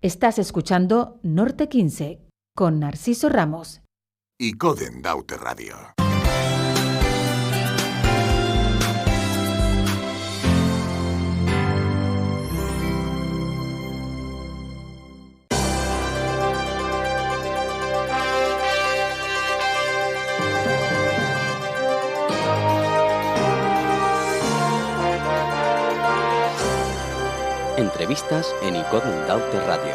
Estás escuchando Norte 15 con Narciso Ramos y Coden Daute Radio. Entrevistas en Icoden Daute Radio.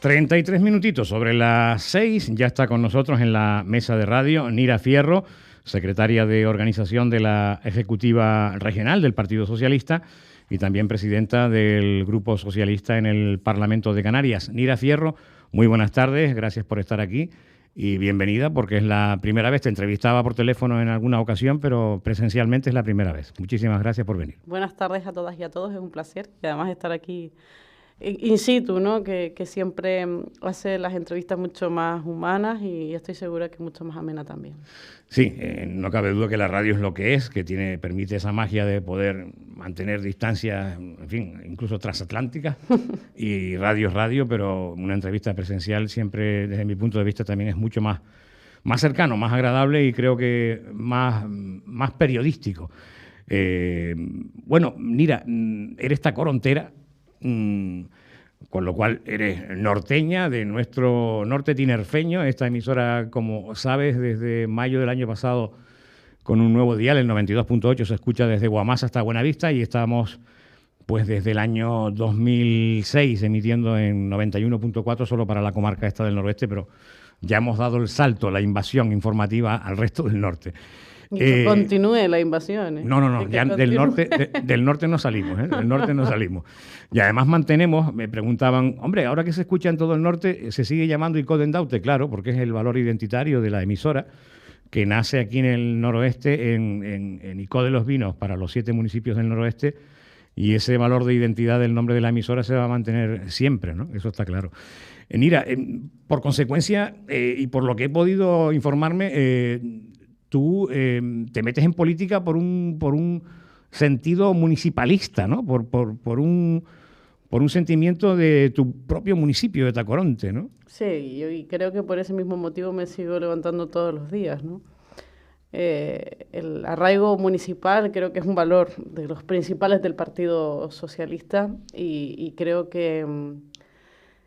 33 minutitos sobre las 6, ya está con nosotros en la mesa de radio Nira Fierro, secretaria de organización de la Ejecutiva Regional del Partido Socialista y también presidenta del Grupo Socialista en el Parlamento de Canarias. Nira Fierro, muy buenas tardes, gracias por estar aquí y bienvenida, porque es la primera vez, te entrevistaba por teléfono en alguna ocasión, pero presencialmente es la primera vez. Muchísimas gracias por venir. Buenas tardes a todas y a todos, es un placer y además estar aquí in situ, ¿no? Que siempre hace las entrevistas mucho más humanas y estoy segura que mucho más amena también. Sí, no cabe duda que la radio es lo que es, que permite esa magia de poder mantener distancias, en fin, incluso transatlánticas, y radio es radio, pero una entrevista presencial siempre, desde mi punto de vista, también es mucho más cercano, más agradable y creo que más periodístico. Bueno, Nira, eres tacorontera, con lo cual eres norteña de nuestro norte tinerfeño. Esta emisora, como sabes, desde mayo del año pasado con un nuevo dial, el 92.8, se escucha desde Guamás hasta Buenavista y estamos pues desde el año 2006 emitiendo en 91.4 solo para la comarca esta del noroeste, pero ya hemos dado el salto, la invasión informativa al resto del norte. Y que continúe la invasión. No, ya del norte no salimos, del norte no salimos. Y además mantenemos, me preguntaban, hombre, ahora que se escucha en todo el norte, ¿se sigue llamando Icoden Daute? Claro, porque es el valor identitario de la emisora, que nace aquí en el noroeste, en Icó de los Vinos, para los 7 municipios del noroeste, y ese valor de identidad del nombre de la emisora se va a mantener siempre, ¿no? Eso está claro. Mira, por consecuencia, y por lo que he podido informarme, tú te metes en política por un sentido municipalista, ¿no? Por un sentimiento de tu propio municipio de Tacoronte, ¿no? Sí, y creo que por ese mismo motivo me sigo levantando todos los días, ¿no? El arraigo municipal creo que es un valor de los principales del Partido Socialista y creo que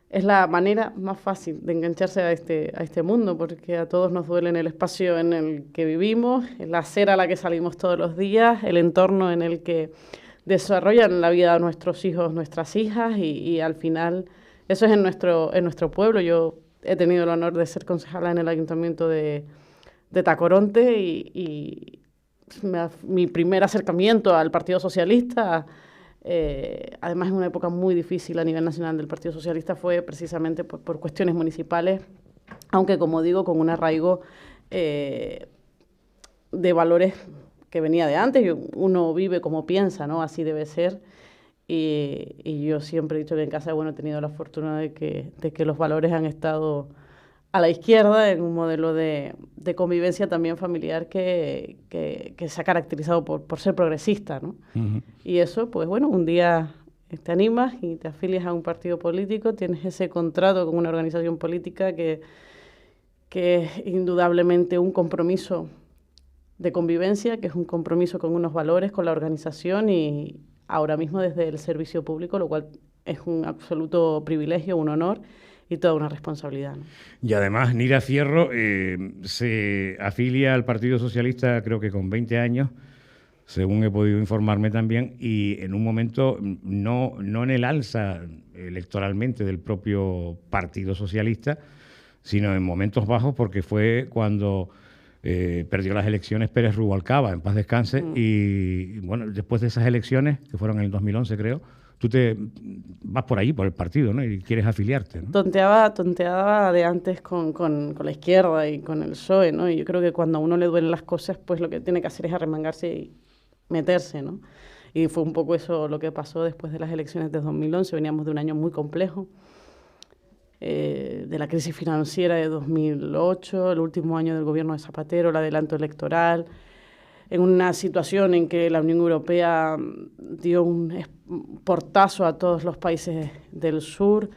es la manera más fácil de engancharse a este mundo, porque a todos nos duele en el espacio en el que vivimos, la acera a la que salimos todos los días, el entorno en el que desarrollan la vida de nuestros hijos, nuestras hijas, y al final eso es en nuestro pueblo. Yo he tenido el honor de ser concejala en el Ayuntamiento de Tacoronte y mi primer acercamiento al Partido Socialista, además en una época muy difícil a nivel nacional del Partido Socialista, fue precisamente por cuestiones municipales, aunque como digo, con un arraigo de valores que venía de antes. Uno vive como piensa, ¿no? Así debe ser. Y yo siempre he dicho que en casa, bueno, he tenido la fortuna de que los valores han estado a la izquierda en un modelo de convivencia también familiar que se ha caracterizado por ser progresista, ¿no? Uh-huh. Y eso, pues bueno, un día te animas y te afilias a un partido político, tienes ese contrato con una organización política que es indudablemente un compromiso de convivencia, que es un compromiso con unos valores, con la organización y ahora mismo desde el servicio público, lo cual es un absoluto privilegio, un honor y toda una responsabilidad, ¿no? Y además Nira Fierro se afilia al Partido Socialista creo que con 20 años, según he podido informarme también, y en un momento no en el alza electoralmente del propio Partido Socialista, sino en momentos bajos, porque fue cuando perdió las elecciones Pérez Rubalcaba, en paz descanse, y bueno, después de esas elecciones, que fueron en el 2011 creo, tú te vas por ahí, por el partido, ¿no? Y quieres afiliarte, ¿no? Tonteaba de antes con la izquierda y con el PSOE, ¿no? Y yo creo que cuando a uno le duelen las cosas, pues lo que tiene que hacer es arremangarse y meterse, ¿no? Y fue un poco eso lo que pasó después de las elecciones de 2011. Veníamos de un año muy complejo, de la crisis financiera de 2008, el último año del gobierno de Zapatero, el adelanto electoral, en una situación en que la Unión Europea dio un portazo a todos los países del sur,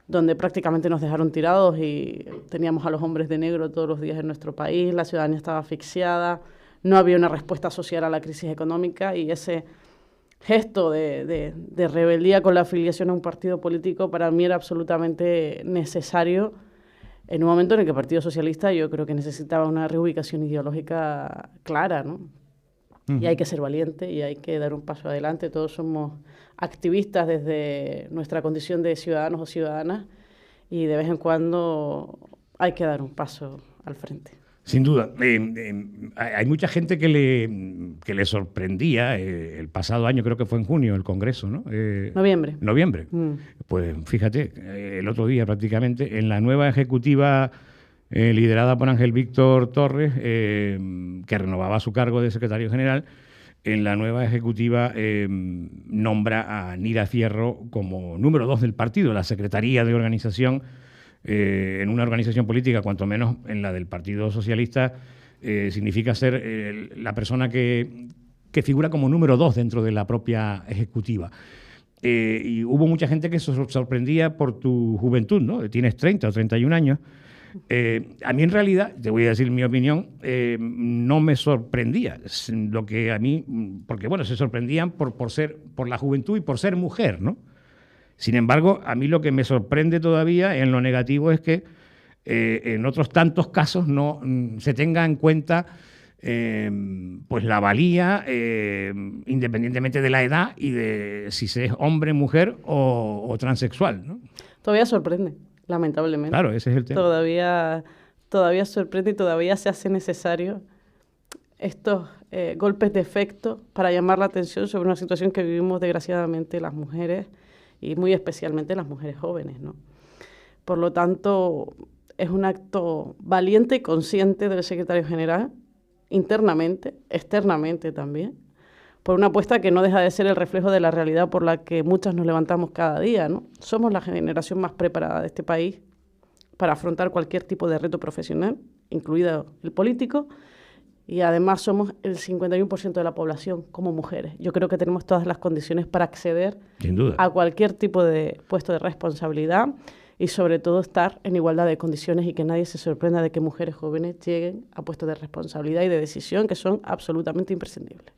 donde prácticamente nos dejaron tirados y teníamos a los hombres de negro todos los días en nuestro país, la ciudadanía estaba asfixiada, no había una respuesta social a la crisis económica, y ese gesto de rebeldía con la afiliación a un partido político para mí era absolutamente necesario en un momento en el que el Partido Socialista yo creo que necesitaba una reubicación ideológica clara, ¿no? Y hay que ser valiente y hay que dar un paso adelante. Todos somos activistas desde nuestra condición de ciudadanos o ciudadanas y de vez en cuando hay que dar un paso al frente. Sin duda. Hay mucha gente que le sorprendía el pasado año, creo que fue en junio, el Congreso, ¿no? Noviembre. Pues fíjate, el otro día prácticamente, en la nueva ejecutiva liderada por Ángel Víctor Torres, que renovaba su cargo de secretario general, en la nueva ejecutiva nombra a Nira Fierro como número 2 del partido, la Secretaría de Organización, en una organización política, cuanto menos en la del Partido Socialista, significa ser la persona que figura como número 2 dentro de la propia ejecutiva. Y hubo mucha gente que se sorprendía por tu juventud, ¿no? Tienes 30 o 31 años. A mí, en realidad, te voy a decir mi opinión, no me sorprendía. Lo que a mí, porque bueno, se sorprendían por la juventud y por ser mujer, ¿no? Sin embargo, a mí lo que me sorprende todavía en lo negativo es que en otros tantos casos no se tenga en cuenta pues la valía, independientemente de la edad y de si se es hombre, mujer o transexual, ¿no? Todavía sorprende, lamentablemente. Claro, ese es el tema. Todavía sorprende y todavía se hace necesario estos golpes de efecto para llamar la atención sobre una situación que vivimos desgraciadamente las mujeres y muy especialmente las mujeres jóvenes, ¿no? Por lo tanto, es un acto valiente y consciente del secretario general, internamente, externamente también, por una apuesta que no deja de ser el reflejo de la realidad por la que muchas nos levantamos cada día, ¿no? Somos la generación más preparada de este país para afrontar cualquier tipo de reto profesional, incluido el político, y además somos el 51% de la población como mujeres. Yo creo que tenemos todas las condiciones para acceder Sin duda a cualquier tipo de puesto de responsabilidad y sobre todo estar en igualdad de condiciones y que nadie se sorprenda de que mujeres jóvenes lleguen a puestos de responsabilidad y de decisión que son absolutamente imprescindibles.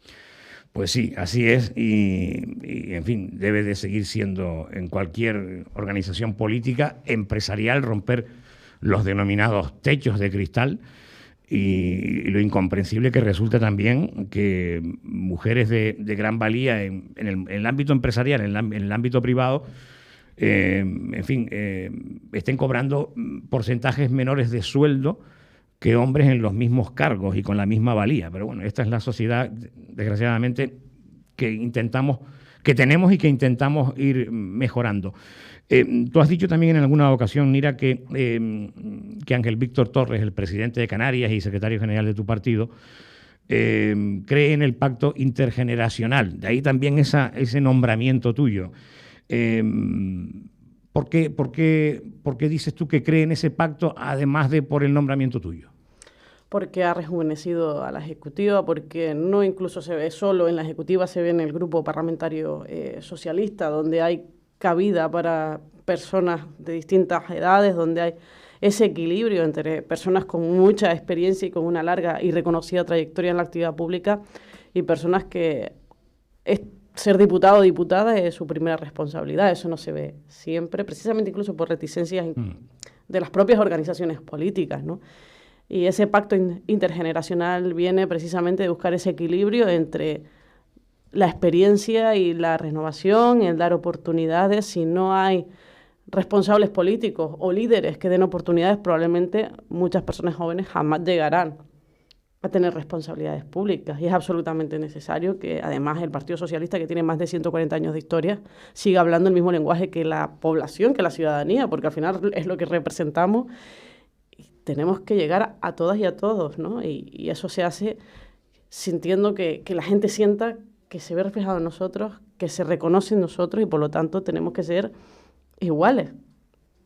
Pues sí, así es y en fin, debe de seguir siendo en cualquier organización política, empresarial, romper los denominados techos de cristal. Y lo incomprensible que resulta también que mujeres de gran valía en el ámbito empresarial, en el ámbito privado, en fin, estén cobrando porcentajes menores de sueldo que hombres en los mismos cargos y con la misma valía. Pero bueno, esta es la sociedad, desgraciadamente, que tenemos y que intentamos ir mejorando. Tú has dicho también en alguna ocasión, Nira, que Ángel Víctor Torres, el presidente de Canarias y secretario general de tu partido, cree en el pacto intergeneracional. De ahí también ese nombramiento tuyo. ¿Por qué dices tú que cree en ese pacto, además de por el nombramiento tuyo? Porque ha rejuvenecido a la Ejecutiva, porque no incluso se ve solo en la Ejecutiva, se ve en el grupo parlamentario socialista, donde hay cabida para personas de distintas edades, donde hay ese equilibrio entre personas con mucha experiencia y con una larga y reconocida trayectoria en la actividad pública y personas que ser diputado o diputada es su primera responsabilidad. Eso no se ve siempre, precisamente incluso por reticencias de las propias organizaciones políticas, ¿no? Y ese pacto intergeneracional viene precisamente de buscar ese equilibrio entre la experiencia y la renovación, el dar oportunidades. Si no hay responsables políticos o líderes que den oportunidades, probablemente muchas personas jóvenes jamás llegarán a tener responsabilidades públicas. Y es absolutamente necesario que, además, el Partido Socialista, que tiene más de 140 años de historia, siga hablando el mismo lenguaje que la población, que la ciudadanía, porque al final es lo que representamos. Y tenemos que llegar a todas y a todos, ¿no? Y eso se hace sintiendo que la gente sienta que se ve reflejado en nosotros, que se reconoce en nosotros y por lo tanto tenemos que ser iguales,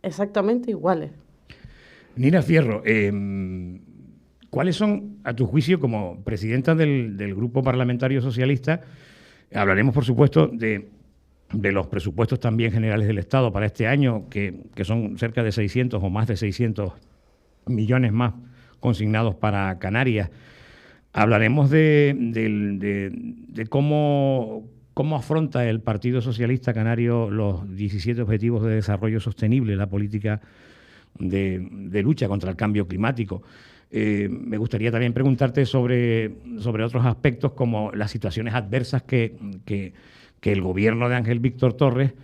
exactamente iguales. Nira Fierro, ¿Cuáles son, a tu juicio, como presidenta del Grupo Parlamentario Socialista, hablaremos, por supuesto, de los presupuestos también generales del Estado para este año, que son cerca de 600 o más de 600 millones más consignados para Canarias? Hablaremos de cómo afronta el Partido Socialista Canario los 17 Objetivos de Desarrollo Sostenible, la política de lucha contra el cambio climático. Me gustaría también preguntarte sobre otros aspectos, como las situaciones adversas que el gobierno de Ángel Víctor Torres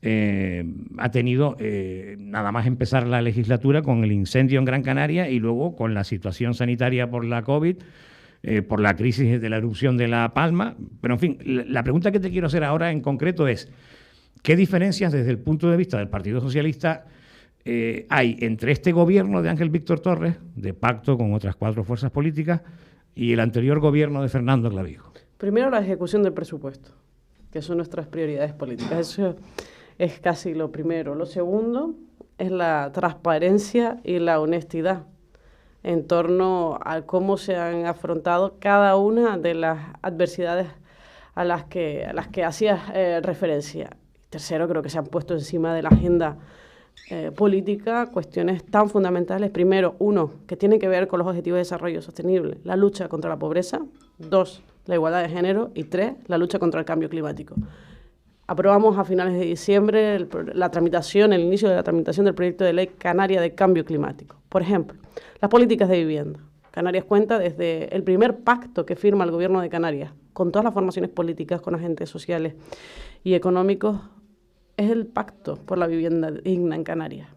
ha tenido nada más empezar la legislatura, con el incendio en Gran Canaria y luego con la situación sanitaria por la COVID, por la crisis de la erupción de La Palma. Pero, en fin, la pregunta que te quiero hacer ahora en concreto es: ¿qué diferencias desde el punto de vista del Partido Socialista hay entre este gobierno de Ángel Víctor Torres, de pacto con otras 4 fuerzas políticas, y el anterior gobierno de Fernando Clavijo? Primero, la ejecución del presupuesto, que son nuestras prioridades políticas. Eso es casi lo primero. Lo segundo es la transparencia y la honestidad en torno a cómo se han afrontado cada una de las adversidades a las que hacías referencia. Tercero, creo que se han puesto encima de la agenda política cuestiones tan fundamentales. Primero, uno, que tiene que ver con los objetivos de desarrollo sostenible, la lucha contra la pobreza. 2, la igualdad de género. Y 3, la lucha contra el cambio climático. Aprobamos a finales de diciembre el inicio de la tramitación del proyecto de ley canaria de cambio climático. Por ejemplo, las políticas de vivienda. Canarias cuenta desde el primer pacto que firma el gobierno de Canarias con todas las formaciones políticas, con agentes sociales y económicos. Es el pacto por la vivienda digna en Canarias.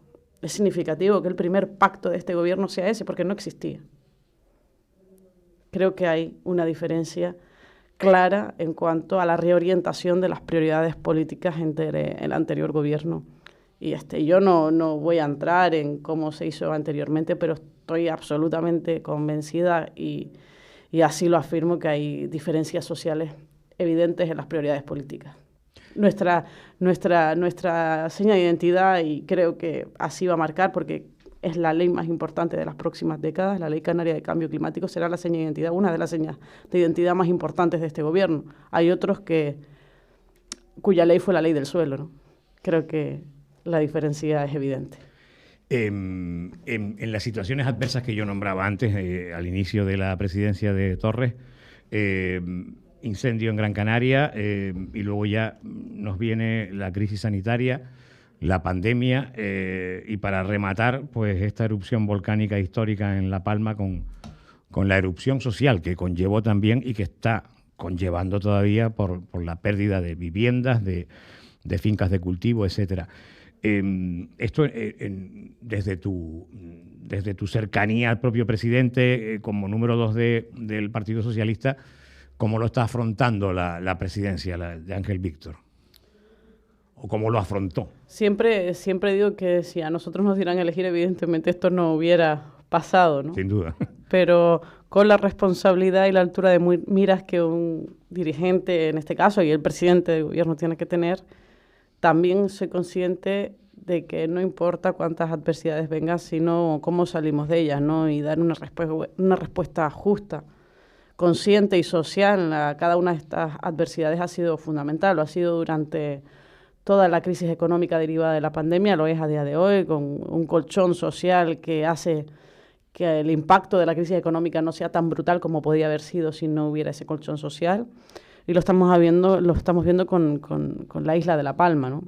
Es significativo que el primer pacto de este gobierno sea ese, porque no existía. Creo que hay una diferencia clara en cuanto a la reorientación de las prioridades políticas entre el anterior gobierno y este. Yo no voy a entrar en cómo se hizo anteriormente, pero estoy absolutamente convencida y así lo afirmo, que hay diferencias sociales evidentes en las prioridades políticas. Nuestra seña de identidad, y creo que así va a marcar, porque es la ley más importante de las próximas décadas, la Ley Canaria de Cambio Climático, será la seña de identidad, una de las señas de identidad más importantes de este gobierno. Hay otros cuya ley fue la ley del suelo, ¿no? Creo que la diferencia es evidente. En las situaciones adversas que yo nombraba antes, al inicio de la presidencia de Torres, incendio en Gran Canaria, y luego ya nos viene la crisis sanitaria, la pandemia, y para rematar, pues esta erupción volcánica histórica en La Palma con la erupción social que conllevó también y que está conllevando todavía por la pérdida de viviendas, de fincas de cultivo, etcétera. Esto, desde tu cercanía al propio presidente, como número 2 del Partido Socialista, ¿cómo lo está afrontando la presidencia de Ángel Víctor? ¿O cómo lo afrontó? Siempre digo que si a nosotros nos dieran a elegir, evidentemente esto no hubiera pasado, ¿no? Sin duda. Pero con la responsabilidad y la altura de miras que un dirigente, en este caso, y el presidente del gobierno tiene que tener, también soy consciente de que no importa cuántas adversidades vengan, sino cómo salimos de ellas, ¿no? Y dar una respuesta justa, consciente y social a cada una de estas adversidades ha sido fundamental. Lo ha sido durante toda la crisis económica derivada de la pandemia, lo es a día de hoy, con un colchón social que hace que el impacto de la crisis económica no sea tan brutal como podría haber sido si no hubiera ese colchón social. Y lo estamos viendo con la isla de La Palma, ¿no?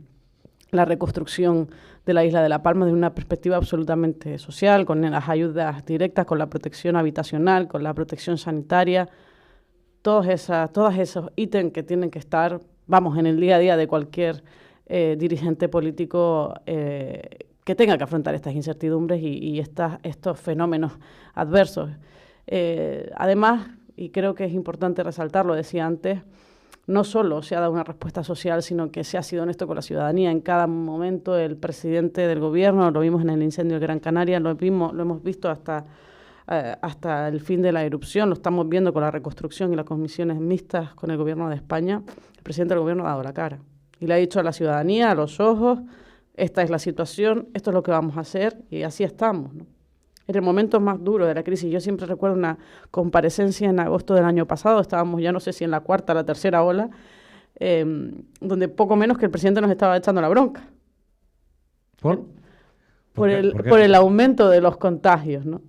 La reconstrucción de la isla de La Palma desde una perspectiva absolutamente social, con las ayudas directas, con la protección habitacional, con la protección sanitaria, todos esos ítems que tienen que estar, en el día a día de cualquier dirigente político que tenga que afrontar estas incertidumbres y estos fenómenos adversos. Además, y creo que es importante resaltarlo, decía antes, no solo se ha dado una respuesta social, sino que se ha sido honesto con la ciudadanía. En cada momento el presidente del gobierno, lo vimos en el incendio de Gran Canaria, lo hemos visto hasta el fin de la erupción, lo estamos viendo con la reconstrucción y las comisiones mixtas con el gobierno de España. El presidente del gobierno ha dado la cara y le ha dicho a la ciudadanía, a los ojos, esta es la situación, esto es lo que vamos a hacer, y así estamos, ¿no? en el momento más duro de la crisis. Yo siempre recuerdo una comparecencia en agosto del año pasado, estábamos ya no sé si en la cuarta o la tercera ola, donde poco menos que el presidente nos estaba echando la bronca. Por el aumento de los contagios, ¿no?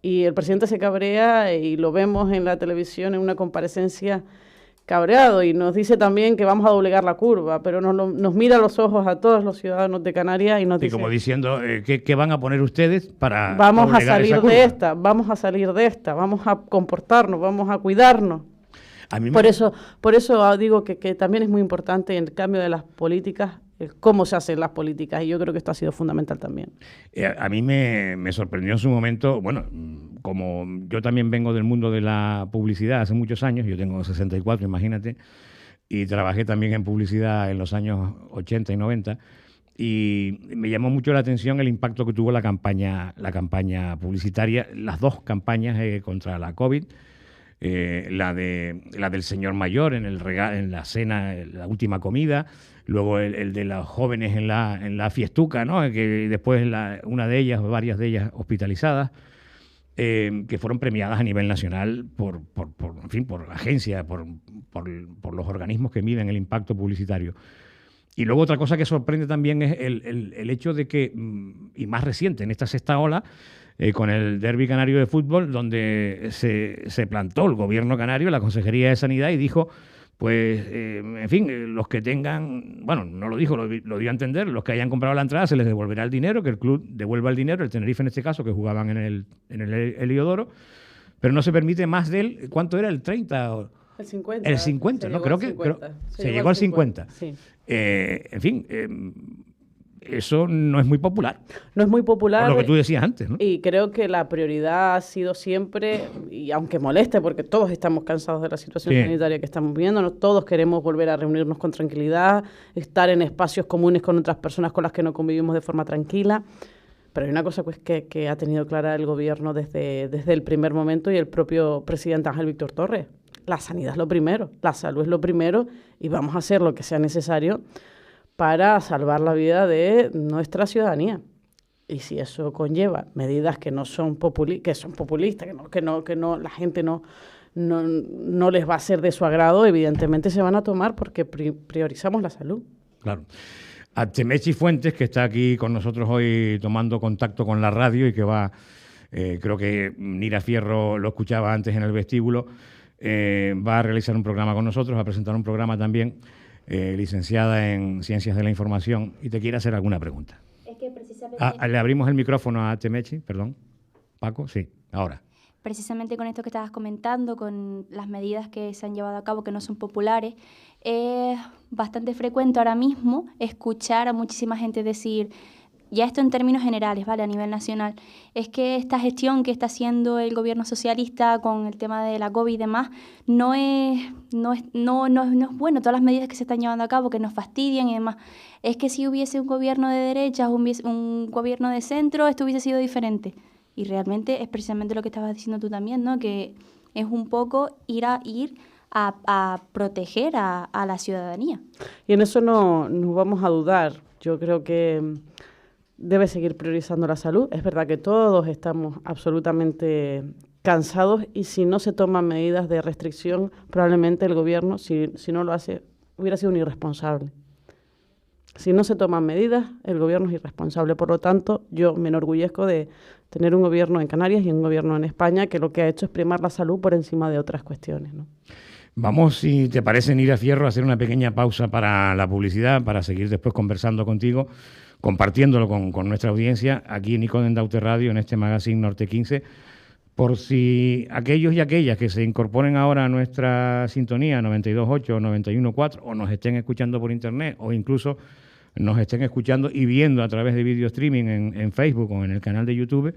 Y el presidente se cabrea y lo vemos en la televisión en una comparecencia cabreado y nos dice también que vamos a doblegar la curva, pero nos mira a los ojos a todos los ciudadanos de Canarias y nos dice... como diciendo, ¿qué van a poner ustedes para vamos a salir de esta, vamos a salir de esta, vamos a comportarnos, vamos a cuidarnos. Por eso digo que también es muy importante el cambio de las políticas, cómo se hacen las políticas, y yo creo que esto ha sido fundamental también. A mí me sorprendió en su momento, bueno, como yo también vengo del mundo de la publicidad hace muchos años, yo tengo 64, imagínate, y trabajé también en publicidad en los años 80 y 90, y me llamó mucho la atención el impacto que tuvo la campaña publicitaria, las dos campañas contra la COVID, la del señor mayor en la cena, la última comida, luego el de los jóvenes en la fiestuca, ¿no? Que después una de ellas, varias de ellas hospitalizadas, que fueron premiadas a nivel nacional por agencias, por los organismos que miden el impacto publicitario. Y luego otra cosa que sorprende también es el hecho de que, y más reciente, en esta sexta ola, con el Derbi Canario de Fútbol, donde se plantó el gobierno canario, la Consejería de Sanidad, y dijo, pues, en fin, los que tengan, bueno, no lo dijo, lo dio a entender, los que hayan comprado la entrada se les devolverá el dinero, que el club devuelva el dinero, el Tenerife en este caso, que jugaban en el Heliodoro, pero no se permite más del, ¿cuánto era? ¿El 30? El 50. El 50, ¿no? Creo que se llegó al 50. Sí. En fin, eso no es muy popular. No es muy popular. Por lo que tú decías antes, ¿no? Y creo que la prioridad ha sido siempre, y aunque moleste, porque todos estamos cansados de la situación sanitaria que estamos viviendo, ¿no? Todos queremos volver a reunirnos con tranquilidad, estar en espacios comunes con otras personas con las que no convivimos de forma tranquila. Pero hay una cosa pues, que ha tenido clara el gobierno desde el primer momento, y el propio presidente Ángel Víctor Torres. La sanidad es lo primero, la salud es lo primero, y vamos a hacer lo que sea necesario para salvar la vida de nuestra ciudadanía. Y si eso conlleva medidas que no son populistas, que no la gente no les va a ser de su agrado, evidentemente se van a tomar porque priorizamos la salud. Claro. A Temechi Fuentes, que está aquí con nosotros hoy tomando contacto con la radio y que va, creo que Nira Fierro lo escuchaba antes en el vestíbulo, va a realizar un programa con nosotros, va a presentar un programa también, licenciada en Ciencias de la Información, y te quiere hacer alguna pregunta. Es que precisamente... le abrimos el micrófono a Temechi, perdón. Paco, sí, ahora. Precisamente con esto que estabas comentando, con las medidas que se han llevado a cabo que no son populares, es bastante frecuente ahora mismo escuchar a muchísima gente decir, ya esto en términos generales, ¿vale? A nivel nacional, es que esta gestión que está haciendo el gobierno socialista con el tema de la COVID y demás no es bueno, todas las medidas que se están llevando a cabo, que nos fastidian y demás. Es que si hubiese un gobierno de derechas, un gobierno de centro, esto hubiese sido diferente. Y realmente es precisamente lo que estabas diciendo tú también, ¿no? Que es un poco ir a proteger a la ciudadanía. Y en eso no vamos a dudar. Yo creo que debe seguir priorizando la salud. Es verdad que todos estamos absolutamente cansados, y si no se toman medidas de restricción, probablemente el gobierno, si no lo hace, hubiera sido un irresponsable. Si no se toman medidas, el gobierno es irresponsable. Por lo tanto, yo me enorgullezco de tener un gobierno en Canarias y un gobierno en España que lo que ha hecho es primar la salud por encima de otras cuestiones, ¿no? Vamos, si te parece, Nira Fierro, a hacer una pequeña pausa para la publicidad, para seguir después conversando contigo, compartiéndolo con nuestra audiencia aquí en Icoden Daute Radio, en este magazine Norte 15, por si aquellos y aquellas que se incorporen ahora a nuestra sintonía 92.8 o 91.4, o nos estén escuchando por internet, o incluso nos estén escuchando y viendo a través de video streaming en Facebook o en el canal de YouTube,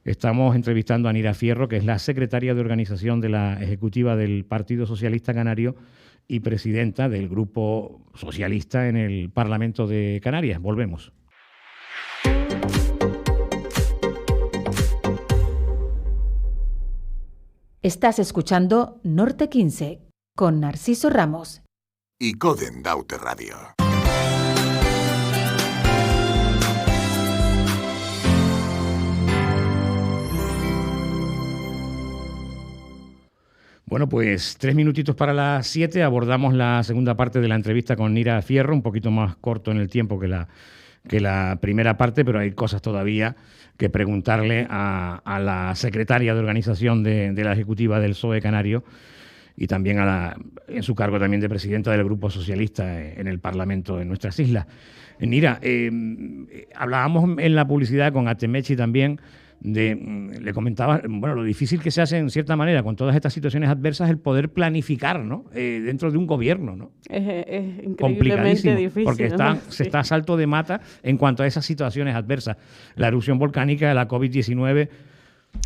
estamos entrevistando a Nira Fierro, que es la secretaria de organización de la ejecutiva del Partido Socialista Canario y presidenta del Grupo Socialista en el Parlamento de Canarias. Volvemos. Estás escuchando Norte 15 con Narciso Ramos. Icoden Daute Radio. Bueno, pues 3 minutitos para las 7, abordamos la segunda parte de la entrevista con Nira Fierro, un poquito más corto en el tiempo que la primera parte, pero hay cosas todavía que preguntarle a la secretaria de organización de la ejecutiva del PSOE Canario y también en su cargo también de presidenta del Grupo Socialista en el Parlamento en nuestras islas. Nira, hablábamos en la publicidad con Atemechi también, le comentaba, bueno, lo difícil que se hace en cierta manera con todas estas situaciones adversas el poder planificar, ¿no? Dentro de un gobierno, ¿no? Es increíblemente difícil, porque se está a salto de mata en cuanto a esas situaciones adversas. La erupción volcánica, la COVID-19.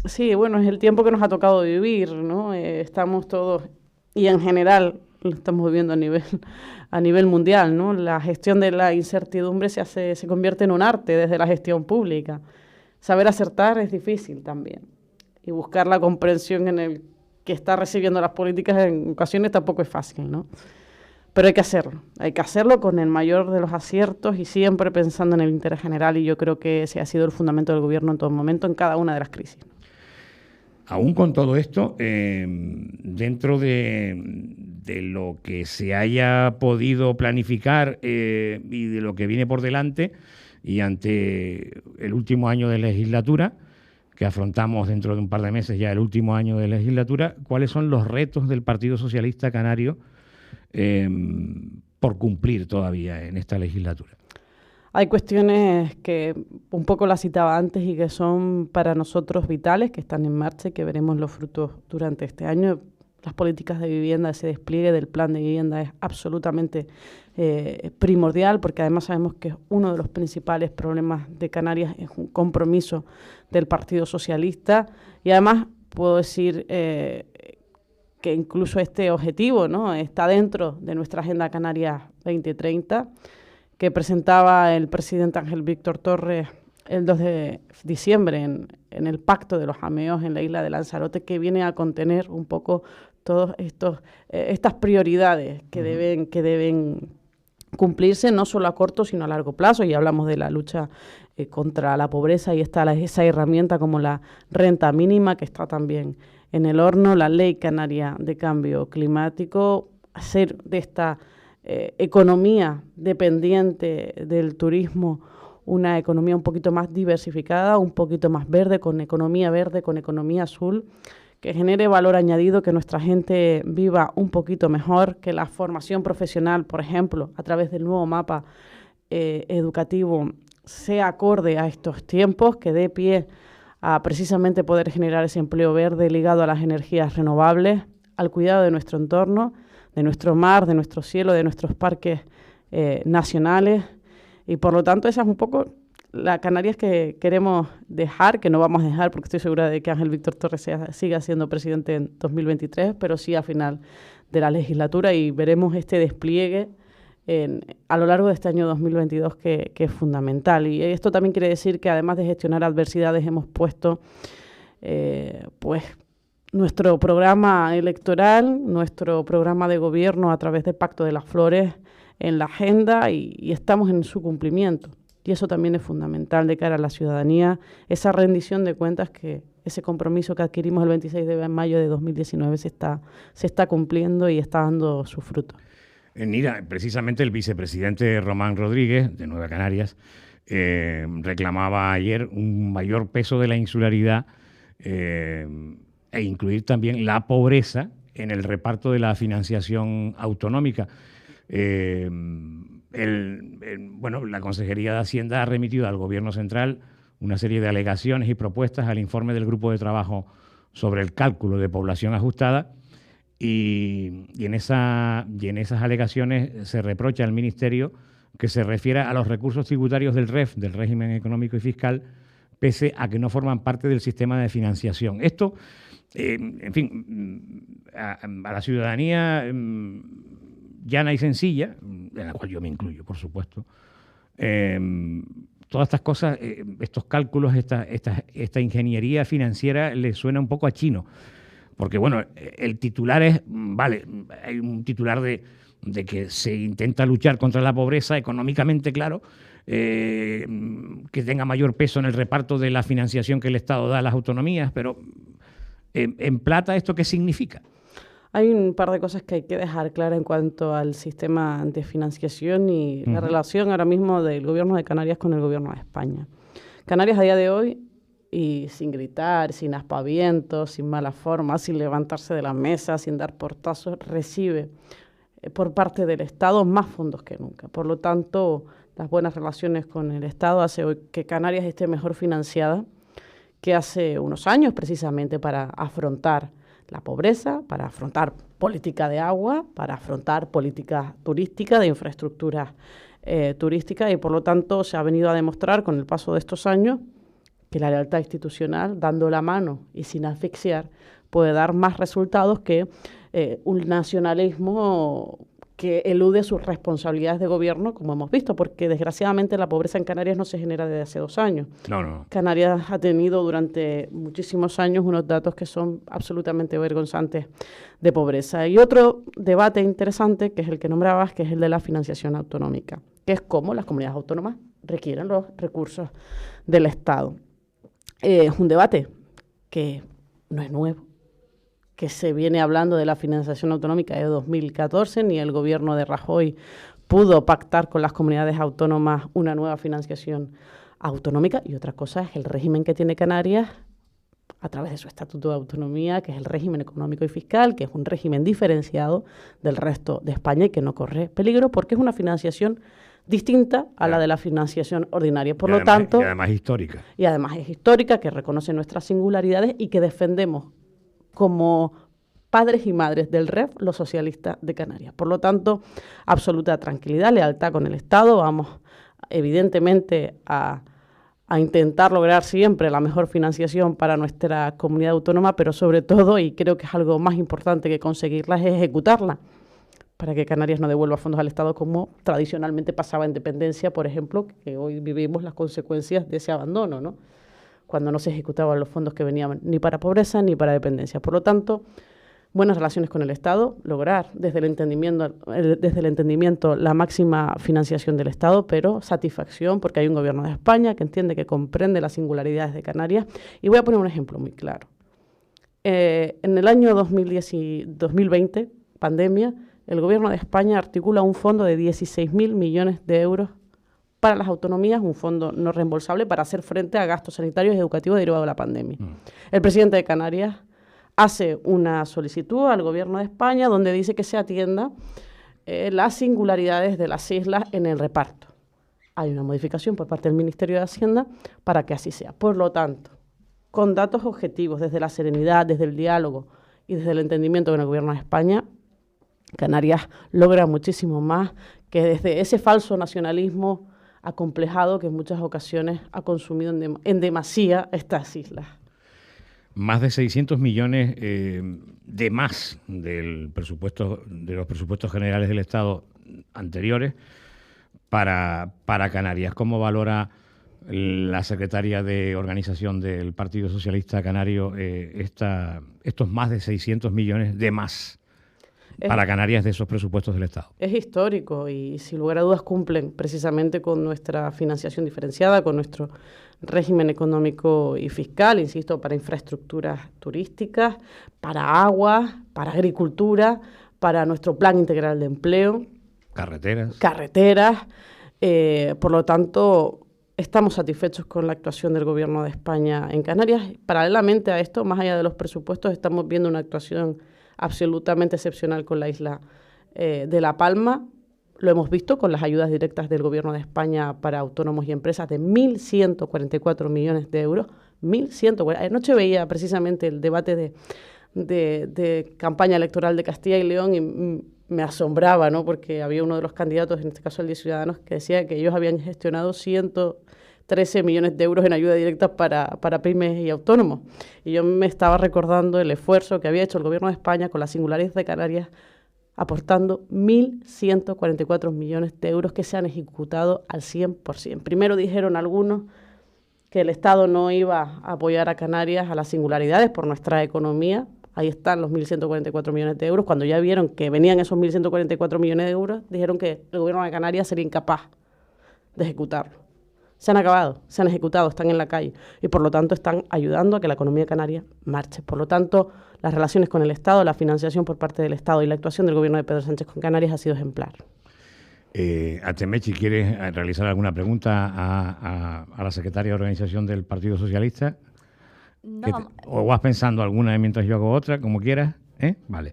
Sí, bueno, es el tiempo que nos ha tocado vivir, ¿no? Estamos todos, y en general lo estamos viviendo a nivel mundial, ¿no? La gestión de la incertidumbre se convierte en un arte desde la gestión pública. Saber acertar es difícil también. Y buscar la comprensión en el que está recibiendo las políticas en ocasiones tampoco es fácil, ¿no? Pero hay que hacerlo. Hay que hacerlo con el mayor de los aciertos y siempre pensando en el interés general. Y yo creo que ese ha sido el fundamento del gobierno en todo momento, en cada una de las crisis. Aún con todo esto, dentro de lo que se haya podido planificar y de lo que viene por delante, y ante el último año de legislatura, que afrontamos dentro de un par de meses ya el último año de legislatura, ¿cuáles son los retos del Partido Socialista Canario por cumplir todavía en esta legislatura? Hay cuestiones que un poco las citaba antes y que son para nosotros vitales, que están en marcha y que veremos los frutos durante este año. Las políticas de vivienda, ese despliegue del plan de vivienda es absolutamente primordial, porque además sabemos que uno de los principales problemas de Canarias es un compromiso del Partido Socialista, y además puedo decir que incluso este objetivo, ¿no?, está dentro de nuestra Agenda Canarias 2030, que presentaba el presidente Ángel Víctor Torres el 2 de diciembre en el Pacto de los Ameos en la isla de Lanzarote, que viene a contener un poco todas estas prioridades que deben cumplirse no solo a corto sino a largo plazo, y hablamos de la lucha contra la pobreza, y está esa herramienta como la renta mínima, que está también en el horno, la Ley Canaria de Cambio Climático, hacer de esta economía dependiente del turismo una economía un poquito más diversificada, un poquito más verde, con economía azul, que genere valor añadido, que nuestra gente viva un poquito mejor, que la formación profesional, por ejemplo, a través del nuevo mapa educativo, sea acorde a estos tiempos, que dé pie a precisamente poder generar ese empleo verde ligado a las energías renovables, al cuidado de nuestro entorno, de nuestro mar, de nuestro cielo, de nuestros parques nacionales. Y por lo tanto esa es un poco la Canarias que queremos dejar, que no vamos a dejar porque estoy segura de que Ángel Víctor Torres siga siendo presidente en 2023, pero sí a final de la legislatura, y veremos este despliegue a lo largo de este año 2022 que es fundamental. Y esto también quiere decir que además de gestionar adversidades hemos puesto pues nuestro programa electoral, nuestro programa de gobierno a través del Pacto de las Flores en la agenda, y estamos en su cumplimiento. Y eso también es fundamental de cara a la ciudadanía, esa rendición de cuentas, que ese compromiso que adquirimos el 26 de mayo de 2019 se está cumpliendo y está dando sus frutos. Nira, precisamente el vicepresidente Román Rodríguez, de Nueva Canarias, reclamaba ayer un mayor peso de la insularidad e incluir también la pobreza en el reparto de la financiación autonómica. La Consejería de Hacienda ha remitido al Gobierno Central una serie de alegaciones y propuestas al informe del Grupo de Trabajo sobre el cálculo de población ajustada, y en esas alegaciones se reprocha al Ministerio que se refiera a los recursos tributarios del REF, del régimen económico y fiscal, pese a que no forman parte del sistema de financiación. Esto, a la ciudadanía llana y sencilla, en la cual yo me incluyo, por supuesto, todas estas cosas, estos cálculos, esta ingeniería financiera le suena un poco a chino. Porque, bueno, el titular es, vale, hay un titular de que se intenta luchar contra la pobreza económicamente, claro, que tenga mayor peso en el reparto de la financiación que el Estado da a las autonomías, pero en plata, ¿esto qué significa? Hay un par de cosas que hay que dejar claras en cuanto al sistema de financiación y la relación ahora mismo del gobierno de Canarias con el gobierno de España. Canarias a día de hoy, y sin gritar, sin aspavientos, sin mala forma, sin levantarse de la mesa, sin dar portazos, recibe por parte del Estado más fondos que nunca. Por lo tanto, las buenas relaciones con el Estado hace hoy que Canarias esté mejor financiada que hace unos años, precisamente para afrontar la pobreza, para afrontar política de agua, para afrontar política turística, de infraestructuras turísticas, y por lo tanto se ha venido a demostrar con el paso de estos años que la lealtad institucional, dando la mano y sin asfixiar, puede dar más resultados que un nacionalismo que elude sus responsabilidades de gobierno, como hemos visto, porque desgraciadamente la pobreza en Canarias no se genera desde hace 2 años. No. Canarias ha tenido durante muchísimos años unos datos que son absolutamente vergonzantes de pobreza. Y otro debate interesante, que es el que nombrabas, que es el de la financiación autonómica, que es cómo las comunidades autónomas requieren los recursos del Estado. Es un debate que no es nuevo, que se viene hablando de la financiación autonómica de 2014, ni el gobierno de Rajoy pudo pactar con las comunidades autónomas una nueva financiación autonómica, y otra cosa es el régimen que tiene Canarias a través de su Estatuto de Autonomía, que es el régimen económico y fiscal, que es un régimen diferenciado del resto de España y que no corre peligro porque es una financiación distinta a la de la financiación ordinaria. Por lo tanto, y además histórica. Y además es histórica, que reconoce nuestras singularidades y que defendemos como padres y madres del REF, los socialistas de Canarias. Por lo tanto, absoluta tranquilidad, lealtad con el Estado. Vamos, evidentemente, a intentar lograr siempre la mejor financiación para nuestra comunidad autónoma, pero sobre todo, y creo que es algo más importante que conseguirla, es ejecutarla, para que Canarias no devuelva fondos al Estado como tradicionalmente pasaba en dependencia, por ejemplo, que hoy vivimos las consecuencias de ese abandono, ¿no? Cuando no se ejecutaban los fondos que venían ni para pobreza ni para dependencia. Por lo tanto, buenas relaciones con el Estado, lograr desde el entendimiento la máxima financiación del Estado, pero satisfacción porque hay un gobierno de España que entiende, que comprende las singularidades de Canarias. Y voy a poner un ejemplo muy claro. En el año 2020, pandemia, el gobierno de España articula un fondo de 16.000 millones de euros para las autonomías, un fondo no reembolsable para hacer frente a gastos sanitarios y educativos derivados de la pandemia. El presidente de Canarias hace una solicitud al gobierno de España donde dice que se atienda las singularidades de las islas en el reparto. Hay una modificación por parte del Ministerio de Hacienda para que así sea. Por lo tanto, con datos objetivos, desde la serenidad, desde el diálogo y desde el entendimiento con el gobierno de España, Canarias logra muchísimo más que desde ese falso nacionalismo acomplejado que en muchas ocasiones ha consumido en demasía estas islas. Más de 600 millones de más del presupuesto, de los presupuestos generales del Estado anteriores para Canarias. ¿Cómo valora la secretaria de organización del Partido Socialista Canario estos más de 600 millones de más para Canarias de esos presupuestos del Estado? Es histórico y sin lugar a dudas cumplen precisamente con nuestra financiación diferenciada, con nuestro régimen económico y fiscal, insisto, para infraestructuras turísticas, para agua, para agricultura, para nuestro plan integral de empleo. Carreteras. Por lo tanto, estamos satisfechos con la actuación del Gobierno de España en Canarias. Paralelamente a esto, más allá de los presupuestos, estamos viendo una actuación absolutamente excepcional con la isla de La Palma. Lo hemos visto con las ayudas directas del Gobierno de España para autónomos y empresas de 1.144 millones de euros. 1.140. Anoche veía precisamente el debate de campaña electoral de Castilla y León y me asombraba, ¿no? Porque había uno de los candidatos, en este caso el de Ciudadanos, que decía que ellos habían gestionado 113 millones de euros en ayuda directa para pymes y autónomos. Y yo me estaba recordando el esfuerzo que había hecho el Gobierno de España con la singularidad de Canarias, aportando 1.144 millones de euros que se han ejecutado al 100%. Primero dijeron algunos que el Estado no iba a apoyar a Canarias a las singularidades por nuestra economía. Ahí están los 1.144 millones de euros. Cuando ya vieron que venían esos 1.144 millones de euros, dijeron que el Gobierno de Canarias sería incapaz de ejecutarlo. se han acabado, se han ejecutado, están en la calle y por lo tanto están ayudando a que la economía canaria marche. Por lo tanto, las relaciones con el Estado, la financiación por parte del Estado y la actuación del gobierno de Pedro Sánchez con Canarias ha sido ejemplar. Atemechi, ¿quieres realizar alguna pregunta a la secretaria de organización del Partido Socialista? No, ¿O vas pensando alguna mientras yo hago otra, como quieras? Vale.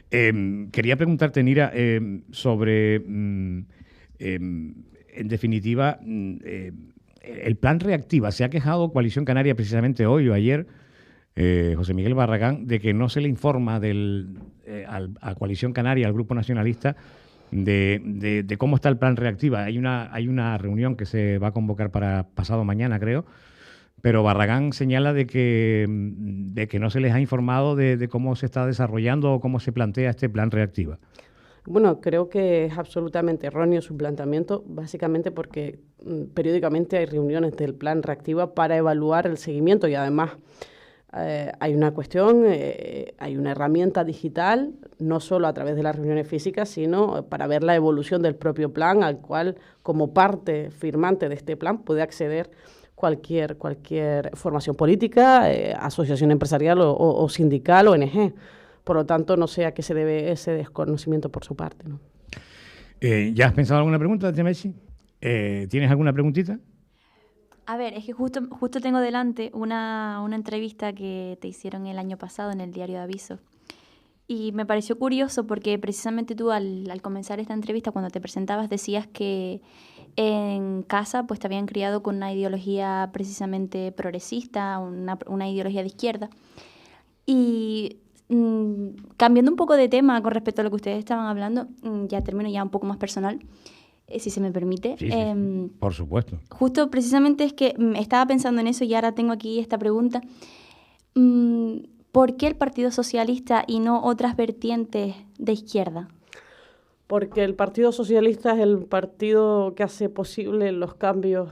Quería preguntarte, Nira, sobre, en definitiva, el plan Reactiva. Se ha quejado Coalición Canaria precisamente hoy o ayer, José Miguel Barragán, de que no se le informa a Coalición Canaria, al Grupo Nacionalista, de cómo está el plan Reactiva. Hay una reunión que se va a convocar para pasado mañana, creo, pero Barragán señala de que no se les ha informado de cómo se está desarrollando o cómo se plantea este plan Reactiva. Bueno, creo que es absolutamente erróneo su planteamiento, básicamente porque periódicamente hay reuniones del plan Reactiva para evaluar el seguimiento y además hay una cuestión, hay una herramienta digital, no solo a través de las reuniones físicas, sino para ver la evolución del propio plan, al cual como parte firmante de este plan puede acceder cualquier formación política, asociación empresarial o sindical, ONG. Por lo tanto, no sé a qué se debe ese desconocimiento por su parte, ¿no? ¿Ya has pensado alguna pregunta, Atemechi? ¿Tienes alguna preguntita? A ver, es que justo tengo delante una entrevista que te hicieron el año pasado en el Diario de Aviso. Y me pareció curioso porque precisamente tú al comenzar esta entrevista, cuando te presentabas, decías que en casa pues te habían criado con una ideología precisamente progresista, una ideología de izquierda. Y cambiando un poco de tema con respecto a lo que ustedes estaban hablando, ya termino ya un poco más personal, si se me permite. Sí, por supuesto. Justo precisamente es que estaba pensando en eso y ahora tengo aquí esta pregunta. ¿Por qué el Partido Socialista y no otras vertientes de izquierda? Porque el Partido Socialista es el partido que hace posible los cambios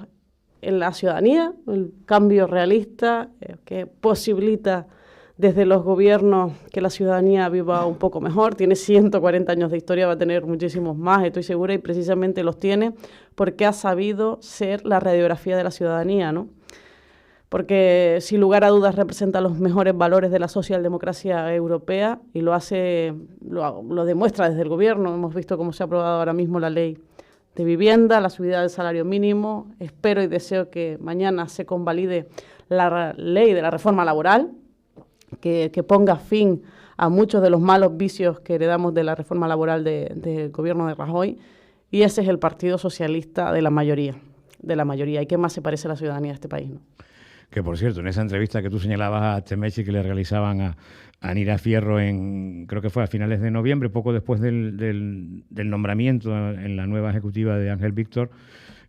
en la ciudadanía, el cambio realista, que posibilita desde los gobiernos que la ciudadanía viva un poco mejor. Tiene 140 años de historia, va a tener muchísimos más, estoy segura, y precisamente los tiene porque ha sabido ser la radiografía de la ciudadanía, ¿no? Porque sin lugar a dudas representa los mejores valores de la socialdemocracia europea y lo demuestra desde el gobierno. Hemos visto cómo se ha aprobado ahora mismo la ley de vivienda, la subida del salario mínimo. Espero y deseo que mañana se convalide la ley de la reforma laboral, que ponga fin a muchos de los malos vicios que heredamos de la reforma laboral del gobierno de Rajoy. Y ese es el Partido Socialista de la mayoría. ¿Y qué más se parece a la ciudadanía de este país, no? Que, por cierto, en esa entrevista que tú señalabas a Atemechi que le realizaban a Nira Fierro creo que fue a finales de noviembre, poco después del nombramiento en la nueva ejecutiva de Ángel Víctor,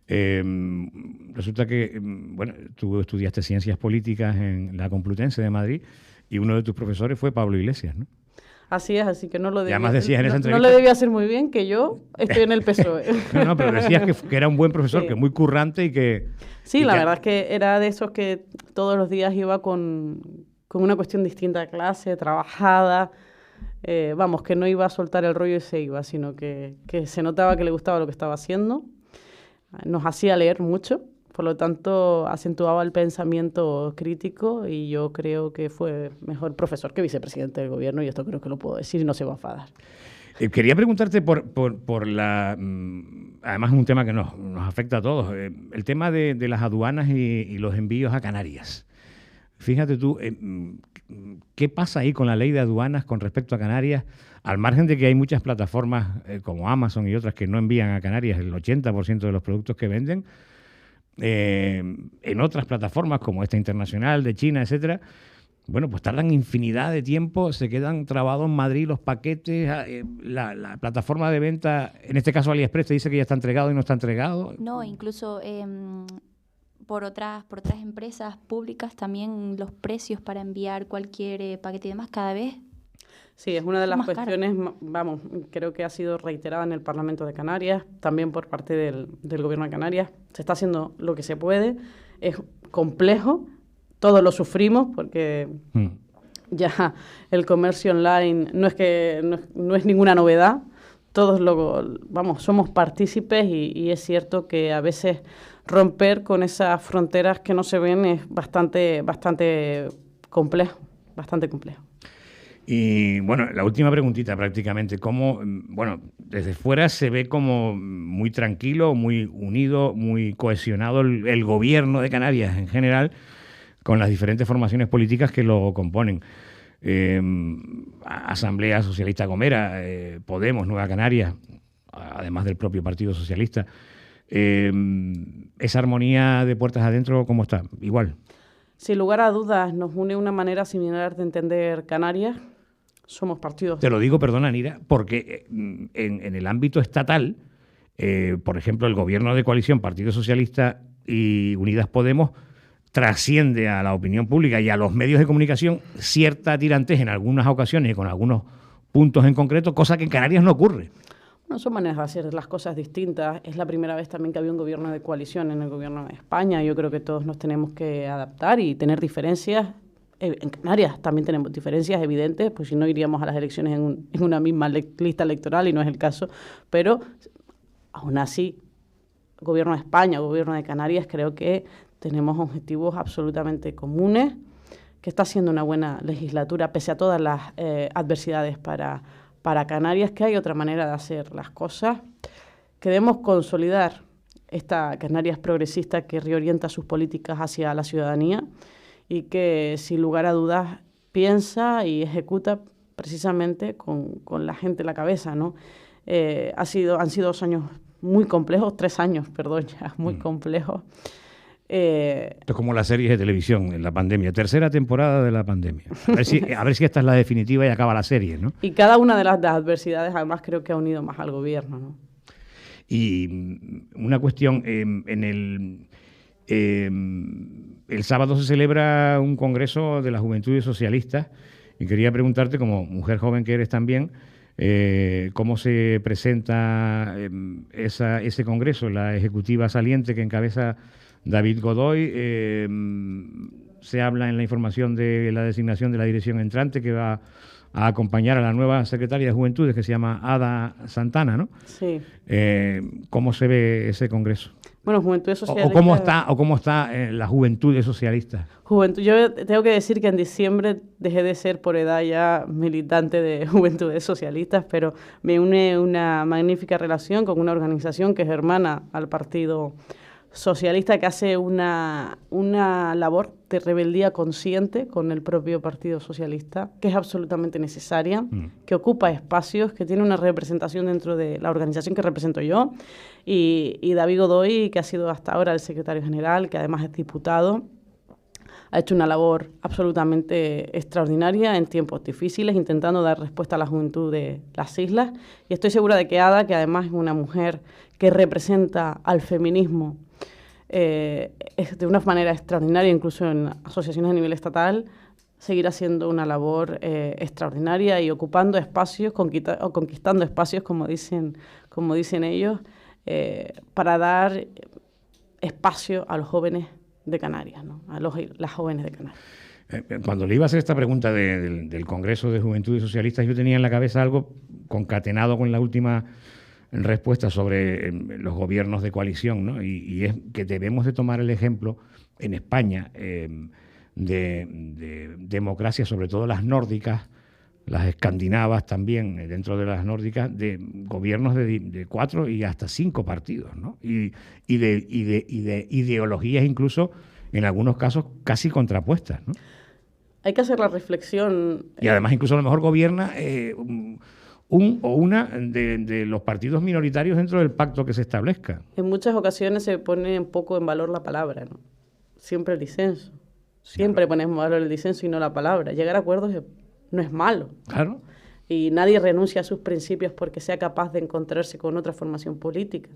resulta que, bueno, tú estudiaste Ciencias Políticas en la Complutense de Madrid y uno de tus profesores fue Pablo Iglesias, ¿no? Así es, así que no lo debía, además decías en esa entrevista, no le debía hacer muy bien que yo estoy en el PSOE. No, pero decías que era un buen profesor, sí, que muy currante y que... Sí, la verdad es que era de esos que todos los días iba con una cuestión distinta de clase, trabajada, vamos, que no iba a soltar el rollo y se iba, sino que se notaba que le gustaba lo que estaba haciendo, nos hacía leer mucho, por lo tanto acentuaba el pensamiento crítico y yo creo que fue mejor profesor que vicepresidente del gobierno y esto creo que lo puedo decir y no se va a enfadar. Quería preguntarte por la... además es un tema que nos afecta a todos, el tema de las aduanas y los envíos a Canarias. Fíjate tú, ¿qué pasa ahí con la ley de aduanas con respecto a Canarias? Al margen de que hay muchas plataformas como Amazon y otras que no envían a Canarias el 80% de los productos que venden, en otras plataformas como esta internacional de China, etcétera, bueno, pues tardan infinidad de tiempo, se quedan trabados en Madrid los paquetes, la plataforma de venta, en este caso AliExpress, te dice que ya está entregado y no está entregado. No, incluso por otras empresas públicas también los precios para enviar cualquier paquete y demás cada vez. Sí, es una de las cuestiones, vamos, creo que ha sido reiterada en el Parlamento de Canarias, también por parte del Gobierno de Canarias. Se está haciendo lo que se puede, es complejo, todos lo sufrimos porque ya el comercio online no es ninguna novedad, todos somos partícipes y es cierto que a veces romper con esas fronteras que no se ven es bastante complejo, bastante complejo. Y bueno, la última preguntita prácticamente, ¿cómo, bueno, desde fuera se ve como muy tranquilo, muy unido, muy cohesionado el gobierno de Canarias en general, con las diferentes formaciones políticas que lo componen? Asamblea Socialista Gomera, Podemos, Nueva Canarias, además del propio Partido Socialista. ¿Esa armonía de puertas adentro cómo está? Igual. Sin lugar a dudas, nos une una manera similar de entender Canarias. Somos partidos. Te lo digo, perdona, Nira, porque en el ámbito estatal, por ejemplo, el gobierno de coalición Partido Socialista y Unidas Podemos trasciende a la opinión pública y a los medios de comunicación cierta tirantez en algunas ocasiones y con algunos puntos en concreto, cosa que en Canarias no ocurre. No son maneras de hacer las cosas distintas. Es la primera vez también que había un gobierno de coalición en el gobierno de España. Yo creo que todos nos tenemos que adaptar y tener diferencias. En Canarias también tenemos diferencias evidentes, pues si no iríamos a las elecciones en una misma lista electoral y no es el caso. Pero aún así, gobierno de España, gobierno de Canarias, creo que tenemos objetivos absolutamente comunes, que está siendo una buena legislatura, pese a todas las adversidades para Canarias, que hay otra manera de hacer las cosas. Queremos consolidar esta Canarias progresista que reorienta sus políticas hacia la ciudadanía y que, sin lugar a dudas, piensa y ejecuta precisamente con la gente en la cabeza, ¿no? Han sido 2 años muy complejos, 3 años, perdón, ya, muy complejos. Esto es como las series de televisión en la pandemia, tercera temporada de la pandemia. A ver si esta es la definitiva y acaba la serie, ¿no? Y cada una de las adversidades, además, creo que ha unido más al gobierno, ¿no? Y una cuestión, el sábado se celebra un congreso de las Juventudes Socialistas y quería preguntarte, como mujer joven que eres también, cómo se presenta ese congreso, la ejecutiva saliente que encabeza David Godoy. Se habla en la información de la designación de la dirección entrante que va a acompañar a la nueva secretaria de Juventudes que se llama Ada Santana, ¿no? Sí. ¿Cómo se ve ese congreso? Bueno, Juventudes Socialistas... ¿Cómo está la Juventudes Socialistas? Yo tengo que decir que en diciembre dejé de ser por edad ya militante de Juventudes Socialistas, pero me une una magnífica relación con una organización que es hermana al Partido Socialista, que hace una labor de rebeldía consciente con el propio Partido Socialista, que es absolutamente necesaria, que ocupa espacios, que tiene una representación dentro de la organización que represento yo, y David Godoy, que ha sido hasta ahora el secretario general, que además es diputado, ha hecho una labor absolutamente extraordinaria en tiempos difíciles, intentando dar respuesta a la juventud de las islas, y estoy segura de que Ada, que además es una mujer que representa al feminismo es de una manera extraordinaria, incluso en asociaciones a nivel estatal, seguir haciendo una labor extraordinaria y ocupando espacios, conquistando espacios, como dicen ellos, para dar espacio a los jóvenes de Canarias, ¿no? Las jóvenes de Canarias. Cuando le iba a hacer esta pregunta del Congreso de Juventudes Socialistas, yo tenía en la cabeza algo concatenado con la última respuesta sobre los gobiernos de coalición, ¿no? Y es que debemos de tomar el ejemplo en España de democracias, sobre todo las nórdicas, las escandinavas también, dentro de las nórdicas, de gobiernos de 4 y hasta 5 partidos, ¿no? Y de ideologías incluso, en algunos casos, casi contrapuestas, ¿no? Hay que hacer la reflexión. Y además incluso a lo mejor gobierna una de los partidos minoritarios dentro del pacto que se establezca. En muchas ocasiones se pone un poco en valor la palabra, ¿no? Siempre el disenso. Siempre ponemos en valor el disenso y no la palabra. Llegar a acuerdos no es malo. Claro. Y nadie renuncia a sus principios porque sea capaz de encontrarse con otra formación política.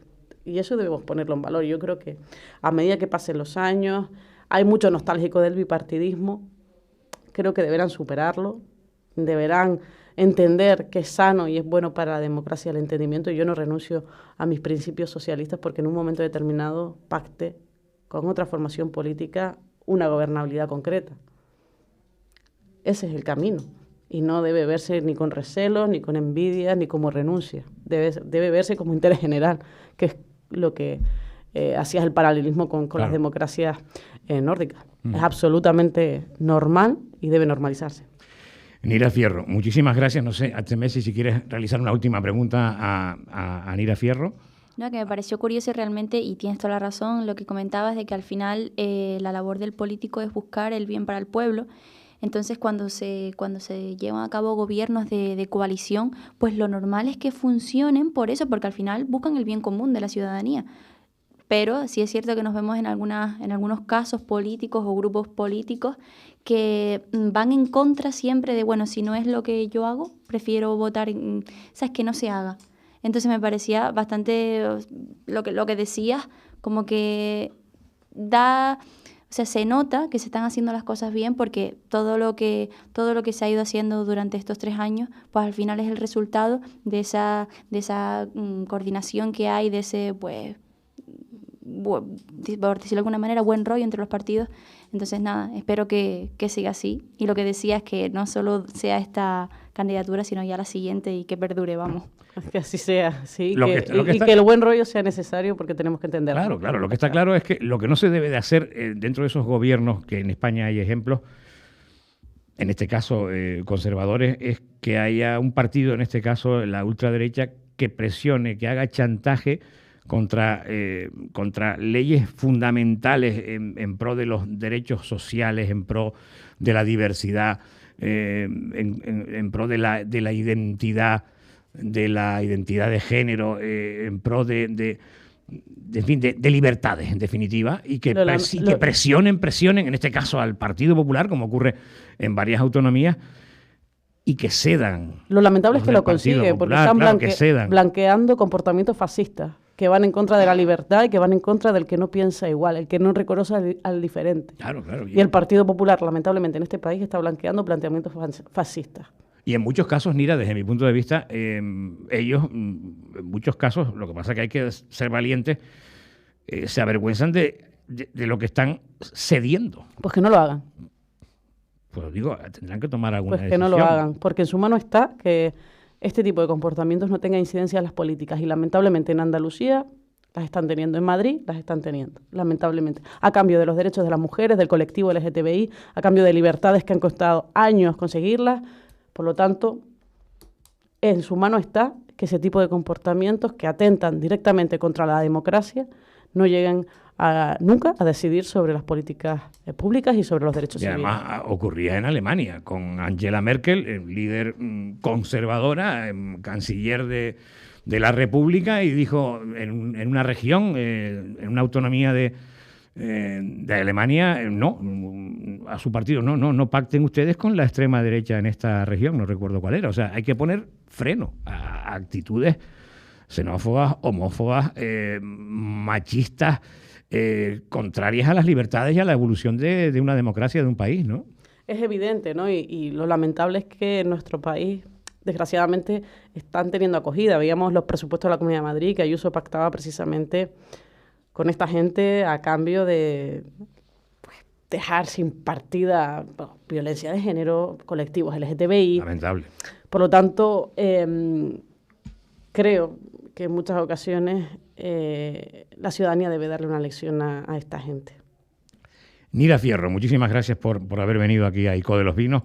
Y eso debemos ponerlo en valor. Yo creo que a medida que pasen los años, hay mucho nostálgico del bipartidismo. Creo que deberán superarlo, deberán entender que es sano y es bueno para la democracia el entendimiento. Y yo no renuncio a mis principios socialistas porque en un momento determinado pacte con otra formación política una gobernabilidad concreta. Ese es el camino. y no debe verse ni con recelos, ni con envidia, ni como renuncia. Debe verse como interés general, que es lo que hacía el paralelismo con Claro. las democracias nórdicas. Es absolutamente normal y debe normalizarse. Nira Fierro, muchísimas gracias. No sé, Messi, si quieres realizar una última pregunta a Nira Fierro. No, que me pareció curioso realmente, y tienes toda la razón, lo que comentabas de que al final la labor del político es buscar el bien para el pueblo. Entonces, cuando se llevan a cabo gobiernos de coalición, pues lo normal es que funcionen por eso, porque al final buscan el bien común de la ciudadanía. Pero sí es cierto que nos vemos en algunos casos políticos o grupos políticos que van en contra siempre de, bueno, si no es lo que yo hago, prefiero votar, sabes, que no se haga. Entonces me parecía bastante lo que decías, como que o sea, se nota que se están haciendo las cosas bien, porque todo lo que se ha ido haciendo durante estos 3 años, pues al final es el resultado de esa coordinación que hay, de ese, pues, por decirlo de alguna manera, buen rollo entre los partidos. Entonces, nada, espero que siga así. Y lo que decía es que no solo sea esta candidatura, sino ya la siguiente, y que perdure, vamos. Que así sea, sí, que que el buen rollo sea necesario, porque tenemos que entenderlo. Claro, claro. Lo que está claro es que lo que no se debe de hacer dentro de esos gobiernos, que en España hay ejemplos, en este caso conservadores, es que haya un partido, en este caso la ultraderecha, que presione, que haga chantaje contra leyes fundamentales en pro de los derechos sociales, en pro de la diversidad, en pro de la identidad, de género, en pro de libertades, en definitiva, y que presionen, en este caso al Partido Popular, como ocurre en varias autonomías, y que cedan. Lo lamentable es que lo consigue, porque están blanqueando comportamientos fascistas que van en contra de la libertad y que van en contra del que no piensa igual, el que no reconoce al diferente. Claro. Y el Partido Popular, lamentablemente, en este país está blanqueando planteamientos fascistas. Y en muchos casos, Nira, desde mi punto de vista, ellos, en muchos casos, lo que pasa es que hay que ser valientes, se avergüenzan de lo que están cediendo. Pues que no lo hagan. Pues digo, tendrán que tomar alguna decisión. Pues que no lo hagan, porque en su mano está que este tipo de comportamientos no tenga incidencia en las políticas. Y lamentablemente en Andalucía las están teniendo, en Madrid las están teniendo, lamentablemente. A cambio de los derechos de las mujeres, del colectivo LGTBI, a cambio de libertades que han costado años conseguirlas. Por lo tanto, en su mano está que ese tipo de comportamientos que atentan directamente contra la democracia no lleguen nunca a decidir sobre las políticas públicas y sobre los derechos civiles. Y además ocurría en Alemania, con Angela Merkel, líder conservadora, canciller de la República, y dijo en una región, en una autonomía de Alemania, no, a su partido, no pacten ustedes con la extrema derecha en esta región, no recuerdo cuál era. O sea, hay que poner freno a actitudes xenófobas, homófobas, machistas, contrarias a las libertades y a la evolución de una democracia de un país, ¿no? Es evidente, ¿no? Y lo lamentable es que en nuestro país, desgraciadamente, están teniendo acogida. Veíamos los presupuestos de la Comunidad de Madrid, que Ayuso pactaba precisamente con esta gente a cambio de dejar sin partida violencia de género, colectivos LGTBI. Lamentable. Por lo tanto, creo que en muchas ocasiones la ciudadanía debe darle una lección a esta gente. Nira Fierro, muchísimas gracias por haber venido aquí a ICO de los Vinos,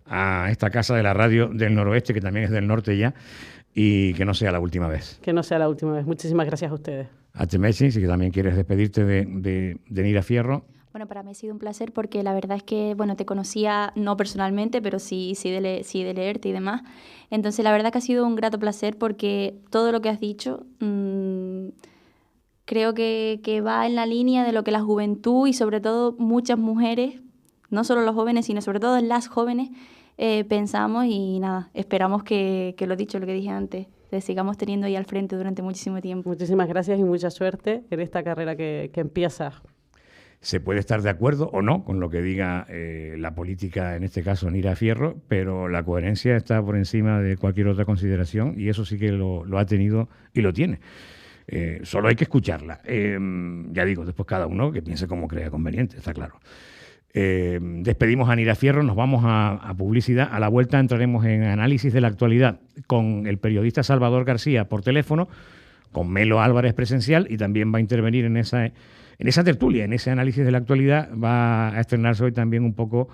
a esta casa de la radio del noroeste, que también es del norte ya, y que no sea la última vez. Que no sea la última vez. Muchísimas gracias a ustedes. Messi, si también quieres despedirte de Nira Fierro. Bueno, para mí ha sido un placer, porque la verdad es que, bueno, te conocía no personalmente, pero sí de leerte y demás. Entonces, la verdad que ha sido un grato placer, porque todo lo que has dicho creo que va en la línea de lo que la juventud y sobre todo muchas mujeres, no solo los jóvenes, sino sobre todo las jóvenes, pensamos. Y nada, esperamos que lo dicho, lo que dije antes, te sigamos teniendo ahí al frente durante muchísimo tiempo. Muchísimas gracias y mucha suerte en esta carrera que empieza. Se puede estar de acuerdo o no con lo que diga la política, en este caso Nira Fierro, pero la coherencia está por encima de cualquier otra consideración, y eso sí que lo ha tenido y lo tiene. Solo hay que escucharla. Ya digo, después cada uno que piense como crea conveniente, está claro. Despedimos a Nira Fierro, nos vamos a publicidad. A la vuelta entraremos en análisis de la actualidad con el periodista Salvador García por teléfono, con Melo Álvarez presencial, y también va a intervenir en esa tertulia, en ese análisis de la actualidad. Va a estrenarse hoy también un poco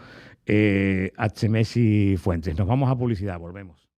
H. Messi Fuentes. Nos vamos a publicidad, volvemos.